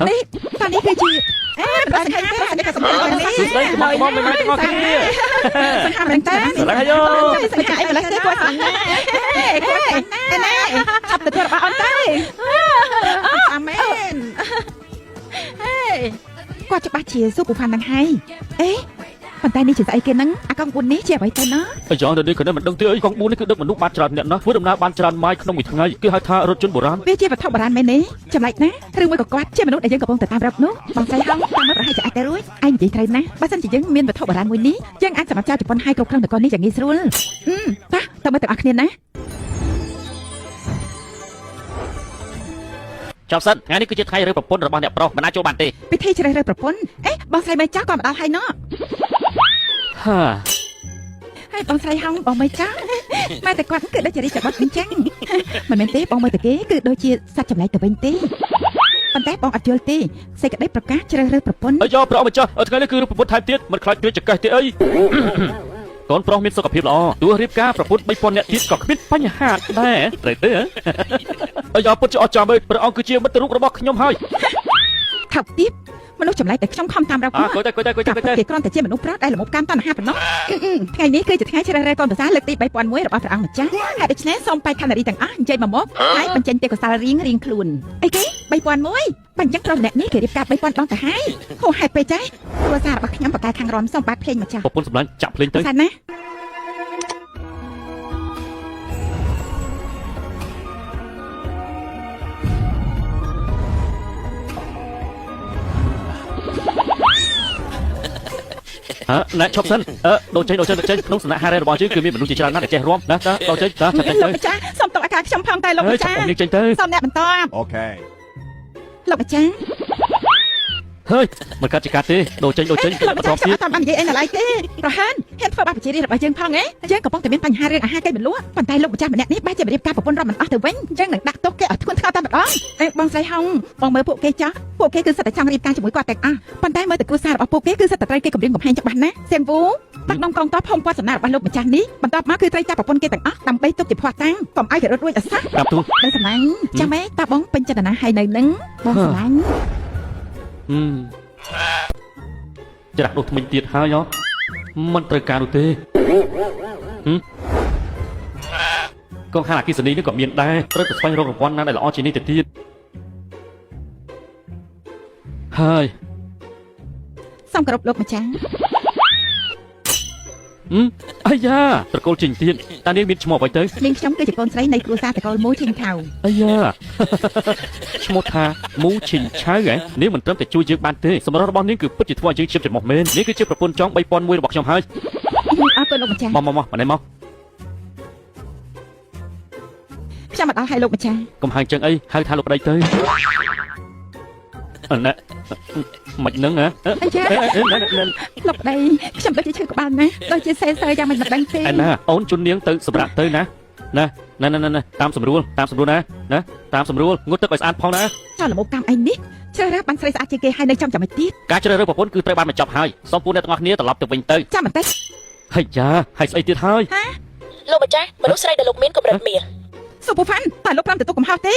នេះតានេះគឺជាប្រសិទ្ធភាពប្រសិទ្ធភាពសម្រាប់នេះ đây mong mày mai cho kia សង្ឃាមែនតើ lại hay vô សង្ឃាអីម្លេះទេគាត់ស្អាតណាស់គាត់ណាឆាប់ទៅធ្វើរបស់អត់ទេអាមែនគាត់ច្បាស់ជាស៊ូពូផាន់នឹងហើយប៉ុន្តែនេះជាស្អីគេហ្នឹងអាកង់4នេះជាអ្វីទៅណា អញ្ចឹងទៅនេះក៏មិនដឹងទេអីកង់4នេះគឺដឹកមនុស្សបានច្រើនអ្នកណាធ្វើដំណើរបានច្រើនម៉ាយក្នុងមួយថ្ងៃគេហៅថារថយន្តបុរាណ វាជាវត្ថុបុរាណមែនទេចម្លែកណាស់ឬមួយក៏គាត់ជាមនុស្សដែលយើងកំពុងតែតាមរកនោះបងស្រីហងតាមមើលប្រហែលជាអាចទៅរួចឯងនិយាយត្រូវណាស់បើសិនជាយើងមានវត្ថុបុរាណមួយនេះយើងអាចសម្រាប់ចៅជប៉ុនឲ្យគ្រប់គ្រងនគរនេះយ៉ាងងាយស្រួលតោះទៅមើលទាំងអស់គ្នាណា ចាប់សិនថ្ងៃនេះគឺជាថ្ងៃរើប្រពន្ធរបស់អ្នកប្រុសមិនអាចចូលបានទេ ពិធីជ្រើសរើសប្រពន្ធបងស្រីមិនចាស់ក៏មកដល់ហើយណោះ ហា ហើយបងស្រីហងបងមិនចាស់ម៉ែតែគាត់គឺដូចជារីកបាត់អញ្ចឹងមិនមែនទេបងមើលតែគេគឺដូចជាសត្វចម្លែកទៅវិញទេប៉ុន្តែបងអត់យល់ទេសេចក្តីប្រកាសជ្រើសរើសប្រពន្ធ អីយកប្រអម្ចាស់ថ្ងៃនេះគឺរើប្រពន្ធថែមទៀតមិនខ្លាចគ្រាចចកេះទេអី កូនប្រុសមានសុខភាពល្អទោះរៀបការប្រពន្ធ3000នាក់ទៀតក៏គ្មានបញ្ហាដែរត្រូវទេអីយកពុតជាអត់ចាំអើយព្រះអង្គគឺជាមិត្តរូបរបស់ខ្ញុំហើយ ថោកទៀតមនុស្សចម្លែកតែខ្ញុំខំតាមរកមក គួយតែ គេគ្រាន់តែជាមនុស្សប្រុសដែលល្មមកម្មតណ្ហាប៉ុណ្ណោះថ្ងៃនេះគឺជាថ្ងៃជ្រើសរើសកូនប្រសាលើកទី3001របស់ព្រះអង្គម្ចាស់ហើយដូច្នេះសូមបែកខណ្ឌរីទាំងអស់និយាយមកហើយបញ្ចេញទេកុសលរៀងខ្លួនអីគេ3001បញ្ចឹងប្រុសម្នាក់នេះគេរៀបការ3000ដងទៅហើយហូហេតុពេកចេះគ្រួសាររបស់ខ្ញុំបកកែខាងរំសូមបាត់ភ្លេងម្ចាស់ ប្រពន្ធសម្លាញ់ចាក់ភ្លេងទៅ សាណា ណែឈប់សិនដូចេញក្នុងសំណាក់ហារ៉េរបស់យើងគឺមានមនុស្សជាច្រើនណាស់ដែលចេះរួមណាដូចេញចាចាចេញទៅ លោកម្ចាស់សូមតបអាការខ្ញុំផងតែលោកម្ចាស់ នេះចេញទៅ សូមអ្នកបន្ត អូខេ លោកម្ចាស់ ហើយមិនកាត់ជាកាត់ទេដូចេញ លោ បន្ត កម្ចាស់ ទៀត អត់បាននិយាយអីនៅឡើយទេប្រហែលហ៊ានធ្វើបាបប្រជារាស្ត្ររបស់យើងផងយើងកំពុងតែមានបញ្ហារឿងអាហារគេមិនលក់ប៉ុន្តែលោកម្ចាស់ម្នាក់នេះបែរជារៀបការប្រពន្ធរត់មិនអស់ទៅវិញយើងនឹងដាក់ទោសគេឲ្យធ្ងន់ធ្ងរតែម្ដងបងស្រីហងបងមើលពួកគេចាស់ពួកគេគឺសិតតែចង់រៀបការជាមួយគាត់ទាំងអស់ប៉ុន្តែមើលតែគ្រួសាររបស់ពួកគេគឺសិតតែត្រូវគេគម្រាមកំហែងច្បាស់ណាស់សៀនវូដឹកនាំកងទ័ពភូមិព័ទ្ធសំណាក់របស់លោកម្ចាស់នេះបន្ទាប់មកគឺត្រូវចាប់ប្រពន្ធគេទាំងអស់ដើម្បីទុកជាភ័ស្តុតាងកុំឲ្យគេរត់រួចអសោះ តាមទូ ដោយសម្លាញ់ចាំម៉េចតាបងពេញចិត្តណាស់ហើយនៅនឹងបងសម្លាញ់ ច្រាស់ដុសថ្មិញទៀតហើយមិនត្រូវការនោះទេកងខាងអគិសនីនេះក៏មានដែរត្រូវទៅស្វែងរករង្វាន់ណាដែលល្អជាងនេះទៅទៀតហើយ សូមគោរពលោកម្ចាស់ អាយ៉ាត្រកូលជិញទៀតតានាងមានឈ្មោះអ្វីទៅ នាងខ្ញុំគឺជាកូនស្រីនៃគ្រួសារតកូលមូឈីងថៅ អាយ៉ាឈ្មោះថាមូឈិនឆៅនាងមិនត្រឹមតែជួយយើងបានទេសម្រាប់របស់នាងគឺពិតជាធ្វើឲ្យយើងឈាមច្រមុះមែននាងគឺជាប្រពន្ធចង់3001របស់ខ្ញុំហើយ អរគុណលោកម្ចាស់ មកមកនេះមក ខ្ញុំមកដល់ហើយលោកម្ចាស់ កុំហាងចឹងអីហៅថាលោកប្តីទៅអណែមិនហ្នឹងហ៎ អញ្ចឹងលោកប្តីខ្ញុំដូចជាឈឺក្បាលណាស់ដូចជាសេសើយ៉ាងមិនដឹងទេ ឯណាអូនជន់នាងទៅសម្រាប់ទៅណាតាមស្រួលណាតាមស្រួលងូតទឹកឲ្យស្អាតផងណា ចោលល្មមកម្មអីនេះជ្រើសរើសបានស្រីស្អាតជាងគេហើយនៅចំចាំមិនទៀត ការជ្រើសរើសប្រពន្ធគឺត្រូវបានបញ្ចប់ហើយសូមពូអ្នកទាំងអស់គ្នាត្រឡប់ទៅវិញទៅ ចាំបន្តិច ហើយចាហើយស្អីទៀតហើយ លោកម្ចាស់មនុស្សស្រីដែលលោកមានកម្រិតមាស សុពូផាន់តើលោកប្រាំទទួលកំហុសទេ